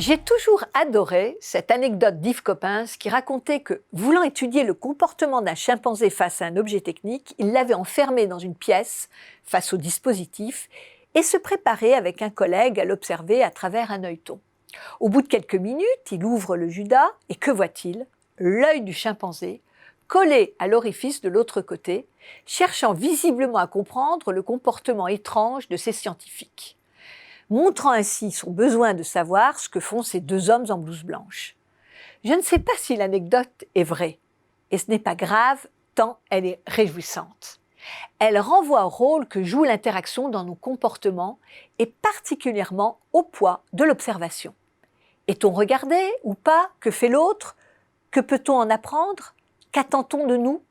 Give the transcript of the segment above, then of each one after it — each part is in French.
J'ai toujours adoré cette anecdote d'Yves Coppens qui racontait que, voulant étudier le comportement d'un chimpanzé face à un objet technique, il l'avait enfermé dans une pièce face au dispositif et se préparait avec un collègue à l'observer à travers un œilleton. Au bout de quelques minutes, il ouvre le judas et que voit-il? L'œil du chimpanzé collé à l'orifice de l'autre côté, cherchant visiblement à comprendre le comportement étrange de ces scientifiques, montrant ainsi son besoin de savoir ce que font ces deux hommes en blouse blanche. Je ne sais pas si l'anecdote est vraie, et ce n'est pas grave tant elle est réjouissante. Elle renvoie au rôle que joue l'interaction dans nos comportements et particulièrement au poids de l'observation. Est-on regardé ou pas? Que fait l'autre? Que peut-on en apprendre? Qu'attend-on de nous?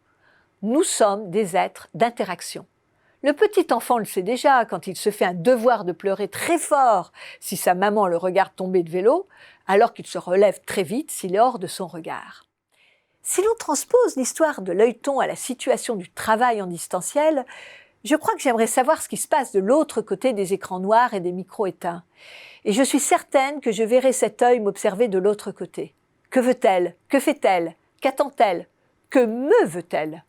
Nous sommes des êtres d'interaction. Le petit enfant le sait déjà quand il se fait un devoir de pleurer très fort si sa maman le regarde tomber de vélo, alors qu'il se relève très vite s'il est hors de son regard. Si l'on transpose l'histoire de l'œilleton à la situation du travail en distanciel, je crois que j'aimerais savoir ce qui se passe de l'autre côté des écrans noirs et des micros éteints. Et je suis certaine que je verrai cet œil m'observer de l'autre côté. Que veut-elle? Que fait-elle? Qu'attend-elle? Que me veut-elle?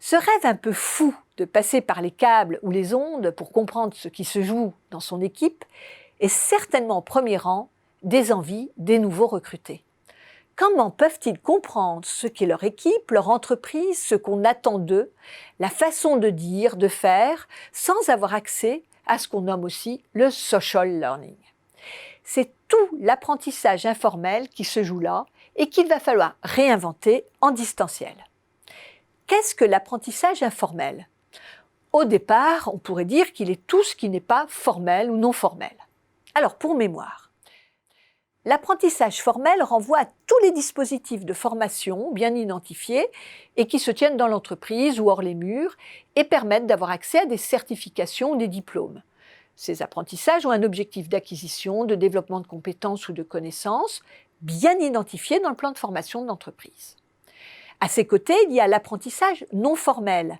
Ce rêve un peu fou de passer par les câbles ou les ondes pour comprendre ce qui se joue dans son équipe est certainement au premier rang des envies des nouveaux recrutés. Comment peuvent-ils comprendre ce qu'est leur équipe, leur entreprise, ce qu'on attend d'eux, la façon de dire, de faire, sans avoir accès à ce qu'on nomme aussi le social learning? C'est tout l'apprentissage informel qui se joue là et qu'il va falloir réinventer en distanciel. Qu'est-ce que l'apprentissage informel? Au départ, on pourrait dire qu'il est tout ce qui n'est pas formel ou non formel. Alors, pour mémoire, l'apprentissage formel renvoie à tous les dispositifs de formation bien identifiés et qui se tiennent dans l'entreprise ou hors les murs et permettent d'avoir accès à des certifications ou des diplômes. Ces apprentissages ont un objectif d'acquisition, de développement de compétences ou de connaissances bien identifiés dans le plan de formation de l'entreprise. À ses côtés, il y a l'apprentissage non formel.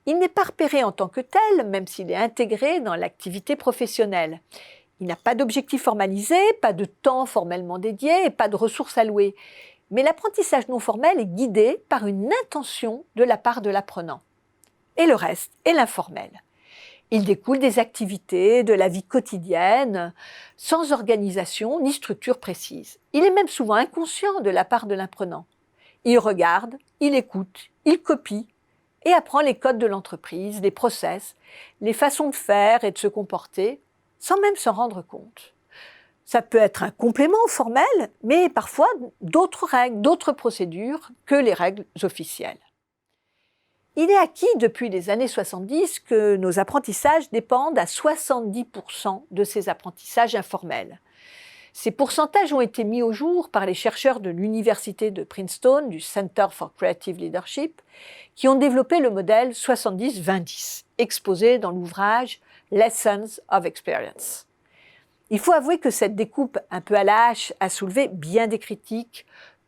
Il n'est pas repéré en tant que tel, même s'il est intégré dans l'activité professionnelle. Il n'a pas d'objectif formalisé, pas de temps formellement dédié et pas de ressources allouées. Mais l'apprentissage non formel est guidé par une intention de la part de l'apprenant. Et le reste est l'informel. Il découle des activités, de la vie quotidienne, sans organisation ni structure précise. Il est même souvent inconscient de la part de l'apprenant. Il regarde, il écoute, il copie et apprend les codes de l'entreprise, les process, les façons de faire et de se comporter, sans même s'en rendre compte. Ça peut être un complément formel, mais parfois d'autres règles, d'autres procédures que les règles officielles. Il est acquis depuis les années 70 que nos apprentissages dépendent à 70% de ces apprentissages informels. Ces pourcentages ont été mis au jour par les chercheurs de l'Université de Princeton, du Center for Creative Leadership, qui ont développé le modèle 70-20-10, exposé dans l'ouvrage Lessons of Experience. Il faut avouer que cette découpe un peu à la hache a soulevé bien des critiques,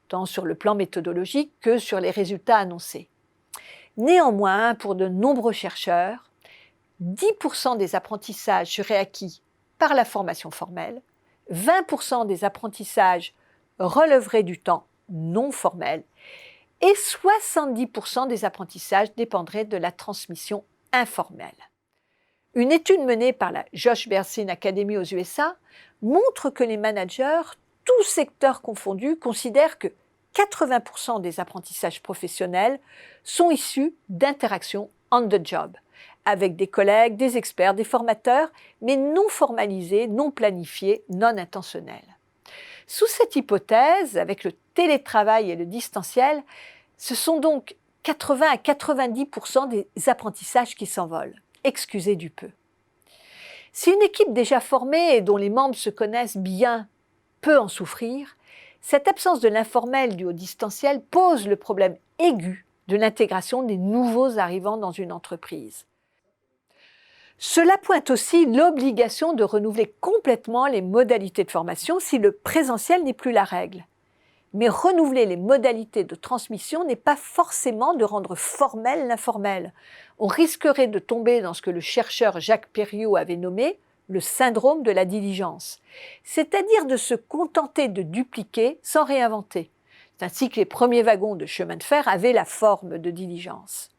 tant sur le plan méthodologique que sur les résultats annoncés. Néanmoins, pour de nombreux chercheurs, 10% des apprentissages seraient acquis par la formation formelle, 20% des apprentissages relèveraient du temps non formel et 70% des apprentissages dépendraient de la transmission informelle. Une étude menée par la Josh Bersin Academy aux USA montre que les managers, tous secteurs confondus, considèrent que 80% des apprentissages professionnels sont issus d'interactions on the job, avec des collègues, des experts, des formateurs, mais non formalisés, non planifiés, non intentionnels. Sous cette hypothèse, avec le télétravail et le distanciel, ce sont donc 80 à 90% des apprentissages qui s'envolent. Excusez du peu. Si une équipe déjà formée et dont les membres se connaissent bien peut en souffrir, cette absence de l'informel due au distanciel pose le problème aigu de l'intégration des nouveaux arrivants dans une entreprise. Cela pointe aussi l'obligation de renouveler complètement les modalités de formation si le présentiel n'est plus la règle. Mais renouveler les modalités de transmission n'est pas forcément de rendre formel l'informel. On risquerait de tomber dans ce que le chercheur Jacques Perriot avait nommé le syndrome de la diligence, c'est-à-dire de se contenter de dupliquer sans réinventer. C'est ainsi que les premiers wagons de chemin de fer avaient la forme de diligence.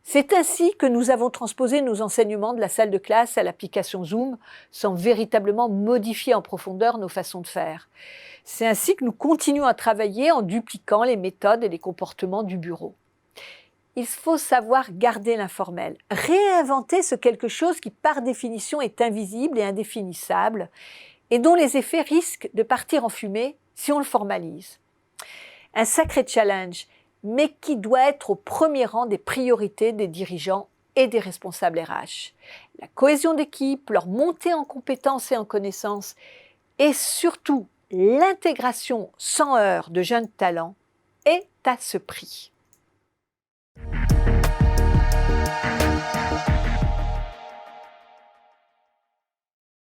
C'est ainsi que nous avons transposé nos enseignements de la salle de classe à l'application Zoom sans véritablement modifier en profondeur nos façons de faire. C'est ainsi que nous continuons à travailler en dupliquant les méthodes et les comportements du bureau. Il faut savoir garder l'informel, réinventer ce quelque chose qui par définition est invisible et indéfinissable et dont les effets risquent de partir en fumée si on le formalise. Un sacré challenge, mais qui doit être au premier rang des priorités des dirigeants et des responsables RH. La cohésion d'équipe, leur montée en compétences et en connaissances et surtout l'intégration sans heurts de jeunes talents est à ce prix.